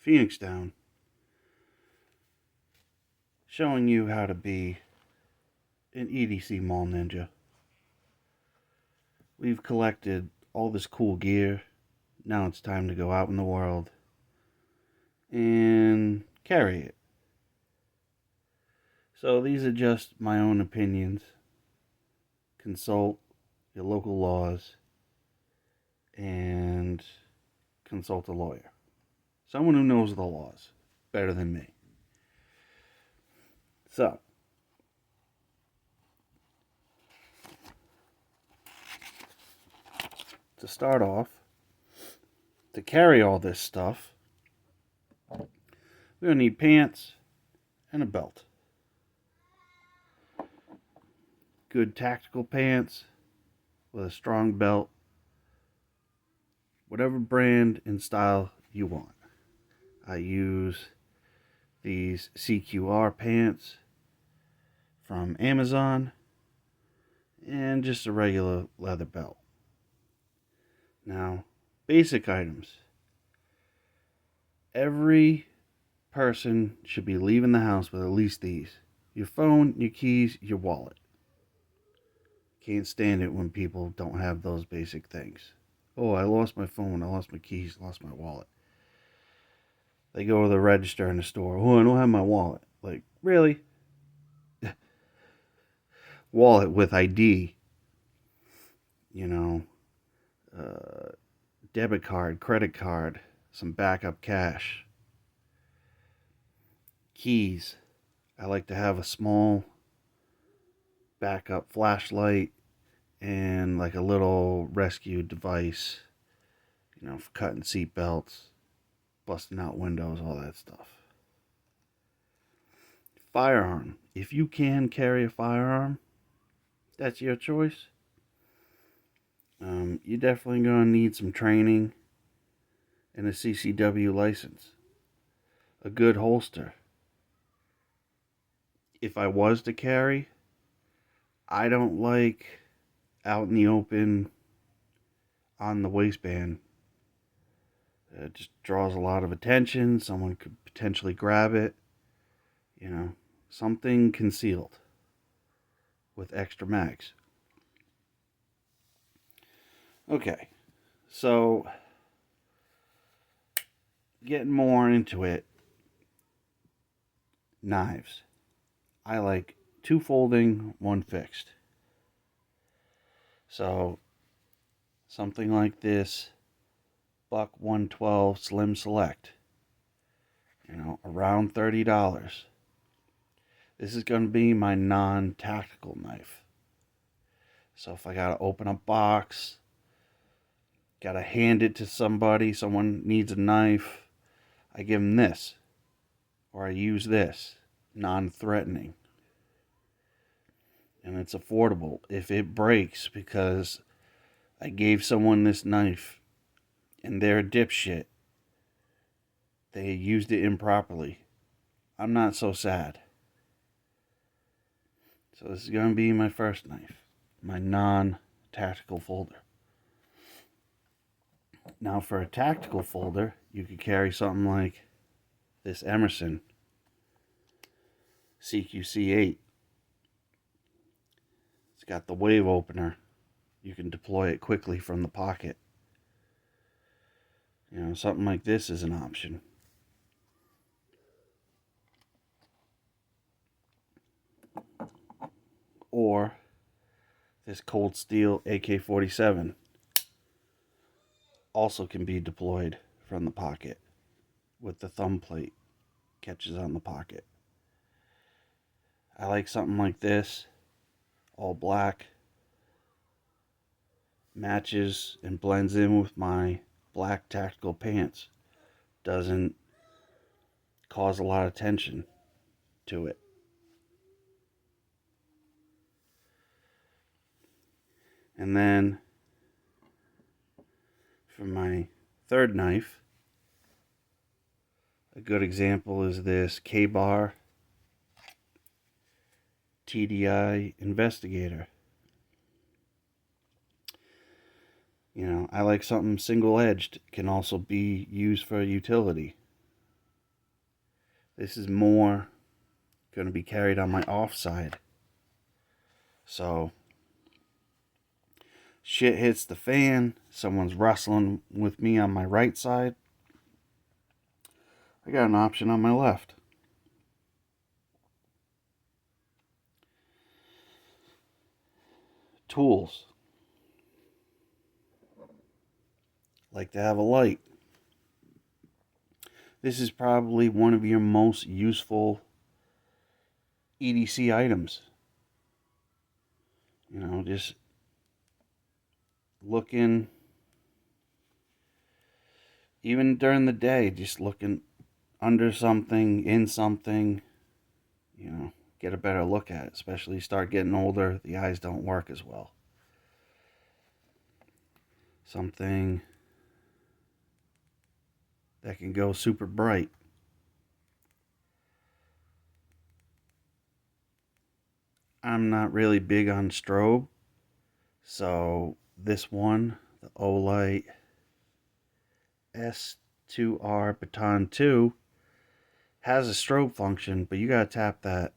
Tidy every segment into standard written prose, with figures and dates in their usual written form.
Fenex down, showing you how to be an EDC mall ninja. We've collected all this cool gear. Now it's time to go out in the world and carry it. So these are just my own opinions. Consult your local laws and consult a lawyer. Someone who knows the laws better than me. So, to start off, to carry all this stuff, we're going to need pants and a belt. Good tactical pants with a strong belt, whatever brand and style you want. I use these CQR pants from Amazon and just a regular leather belt. Now, basic items. Every person should be leaving the house with at least these: your phone, your keys, your wallet. Can't stand it when people don't have those basic things. Oh, I lost my phone, I lost my keys, lost my wallet. They go to the register in the store. Oh, I don't have my wallet. Like, really? Wallet with ID. You know, debit card, credit card, some backup cash. Keys. I like to have a small backup flashlight and like a little rescue device, for cutting seat belts, busting out windows, all that stuff. Firearm. If you can carry a firearm, that's your choice. You're definitely going to need some training and a CCW license. A good holster. If I was to carry, I don't like out in the open on the waistband. It just draws a lot of attention. Someone could potentially grab it. Something concealed with extra mags. Okay, so getting more into it, knives. I like 2 folding, 1 fixed. So something like this Buck 112 Slim Select, around $30. This is going to be my non-tactical knife. So if I got to open a box, got to hand it to somebody, someone needs a knife, I give them this. Or I use this, non-threatening. And it's affordable. If it breaks because I gave someone this knife and they're a dipshit, they used it improperly, I'm not so sad. So this is going to be my first knife, my non-tactical folder. Now for a tactical folder, you could carry something like this Emerson CQC8. It's got the wave opener. You can deploy it quickly from the pocket. Something like this is an option. Or this Cold Steel AK-47 also can be deployed from the pocket with the thumb plate catches on the pocket. I like something like this, all black, matches and blends in with my black tactical pants. Doesn't cause a lot of tension to it. And then for my third knife, a good example is this K-Bar TDI Investigator. I like something single-edged. Can also be used for utility. This is more going to be carried on my off side. So shit hits the fan, someone's wrestling with me on my right side, I got an option on my left. Tools. Like to have a light. This is probably one of your most useful EDC items. You know, just looking, even during the day, just looking under something, in something, you know, get a better look at it. Especially start getting older, the eyes don't work as well. Something that can go super bright. I'm not really big on strobe, so this one, the Olight S2R Baton 2, has a strobe function, but you gotta tap that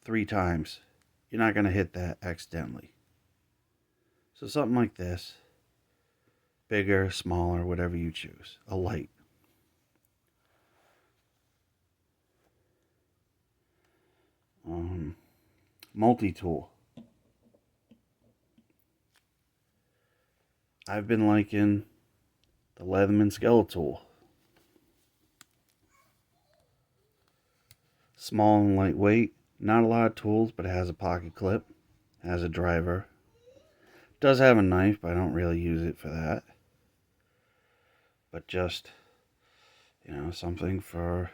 3 times. You're not gonna hit that accidentally. So something like this, bigger, smaller, whatever you choose, a light. Multi-tool. I've been liking the Leatherman Skeletal. Small and lightweight, not a lot of tools, but it has a pocket clip, has a driver. Does have a knife, but I don't really use it for that. But just, you know, something for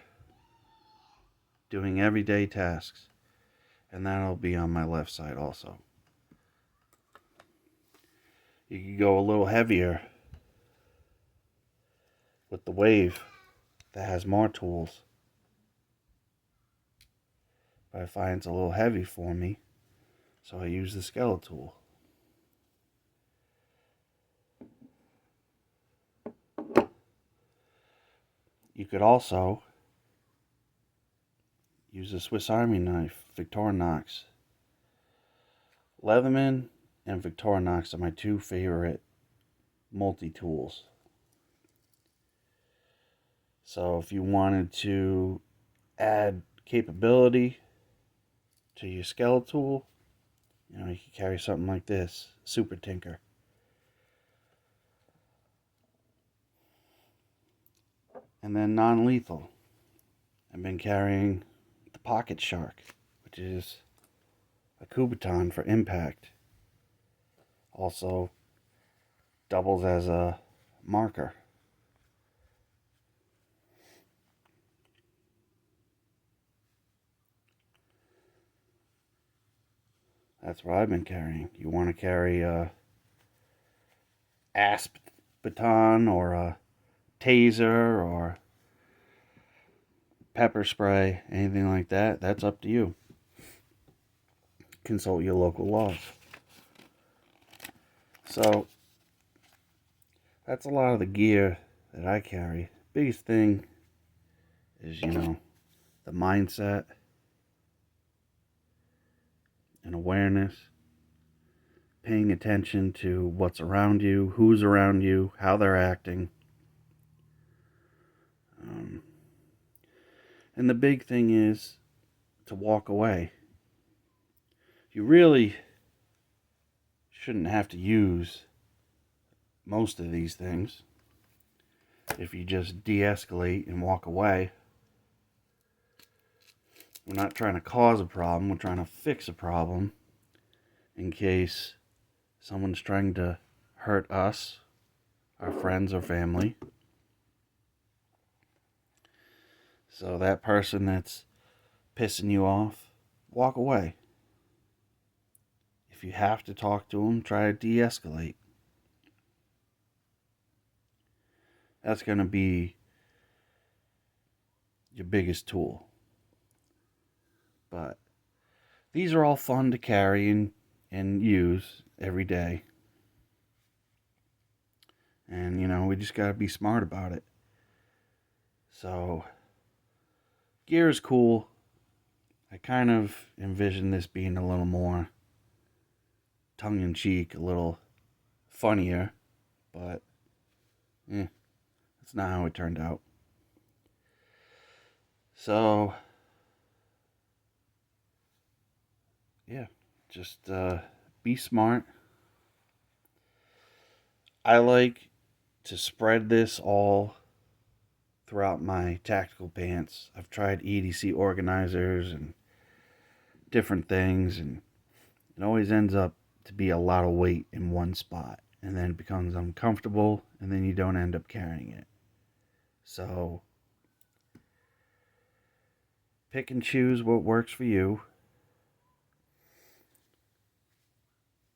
doing everyday tasks. And that'll be on my left side also. You can go a little heavier with the Wave that has more tools. But I find it's a little heavy for me, so I use the Skeletal. You could also use a Swiss Army knife, Victorinox. Leatherman and Victorinox are my 2 favorite multi-tools. So if you wanted to add capability to your Skeletal, you know, you could carry something like this, Super Tinker. And then non-lethal, I've been carrying the Pocket Shark, which is a Kubotan for impact. Also doubles as a marker. That's what I've been carrying. You want to carry a asp baton or a taser or pepper spray, anything like that, that's up to you. Consult your local laws. So that's a lot of the gear that I carry. Biggest thing is, you know, the mindset and awareness, paying attention to what's around you, who's around you, how they're acting. And the big thing is to walk away. You really shouldn't have to use most of these things if you just de-escalate and walk away. We're not trying to cause a problem, we're trying to fix a problem in case someone's trying to hurt us, our friends or family. So that person that's pissing you off, walk away. If you have to talk to them, try to de-escalate. That's going to be your biggest tool. But these are all fun to carry and use every day. And, you know, we just got to be smart about it. So Gear is cool. I kind of envision this being a little more tongue-in-cheek, a little funnier, but that's not how it turned out. So, yeah, just be smart. I like to spread this all throughout my tactical pants. I've tried EDC organizers and different things, and it always ends up to be a lot of weight in one spot, and then it becomes uncomfortable, and then you don't end up carrying it. So pick and choose what works for you.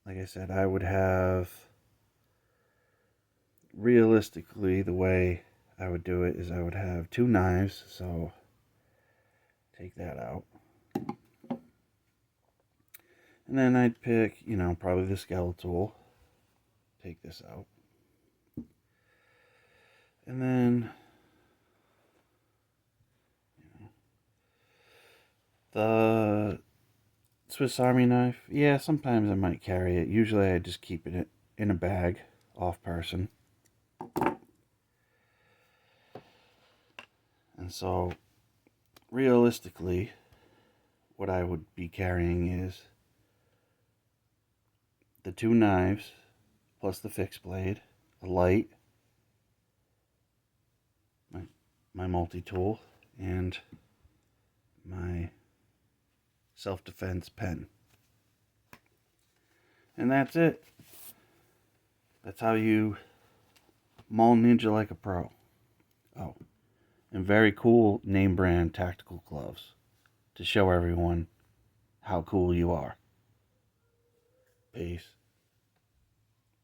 Like I said, I would have, realistically, the way I would do it is I would have 2 knives, so take that out. And then I'd pick, probably the skeletal. Take this out. And then the Swiss Army knife. Yeah, sometimes I might carry it. Usually I just keep it in a bag, off person. And so, realistically, what I would be carrying is the 2 knives, plus the fixed blade, a light, my multi-tool, and my self-defense pen. And that's it. That's how you maul ninja like a pro. Oh, and very cool name brand tactical gloves to show everyone how cool you are. Peace.